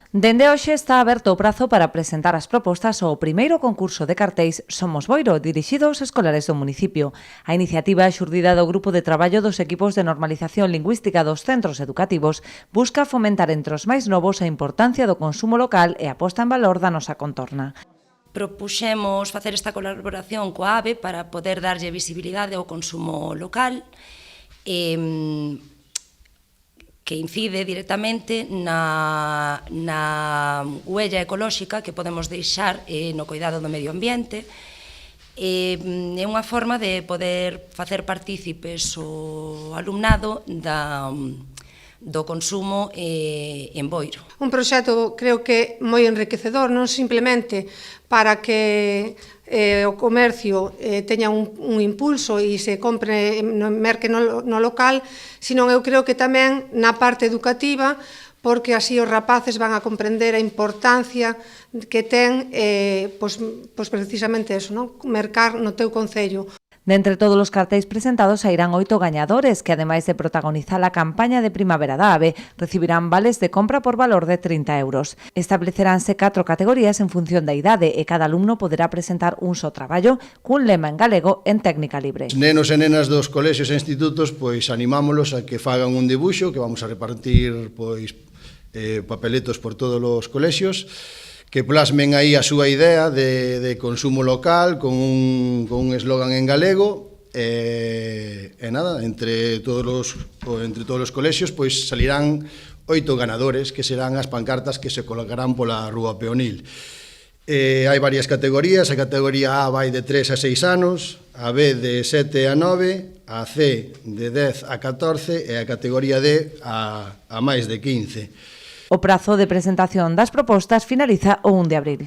Dende hoxe está aberto o prazo para presentar as propostas ao primeiro concurso de cartéis Somos Boiro, dirixido aos escolares do municipio. A iniciativa xurdida do grupo de traballo dos equipos de normalización lingüística dos centros educativos busca fomentar entre os máis novos a importancia do consumo local e a posta en valor da nosa contorna. Propuxemos facer esta colaboración coa AVE para poder darlle visibilidade ao consumo local, que incide directamente na huella ecolóxica que podemos deixar no cuidado do medio ambiente. É unha forma de poder facer partícipes o alumnado do consumo en Boiro. Un proxecto creo que moi enriquecedor, non simplemente para que o comercio teña un impulso e se compre, merque no local, sino eu creo que tamén na parte educativa, porque así os rapaces van a comprender a importancia que ten precisamente eso, mercar no teu concello. De entre todos os cartéis presentados sairán 8 gañadores que, ademais de protagonizar a campaña de primavera da AVE, recibirán vales de compra por valor de 30 euros. Estableceránse 4 categorías en función da idade e cada alumno poderá presentar un só traballo cun lema en galego en técnica libre. Os nenos e nenas dos colexios e institutos animámolos a que fagan un dibuixo que vamos a repartir papeletos por todos os colexios, que plasmen aí a súa idea de consumo local con un eslogan en galego e nada, entre todos os colexios salirán 8 ganadores que serán as pancartas que se colocarán pola Rúa Peonil. Hai varias categorías, a categoría A vai de 3 a 6 anos, a B de 7 a 9, a C de 10 a 14 e a categoría D a máis de 15. O prazo de presentación das propostas finaliza o 1 de abril.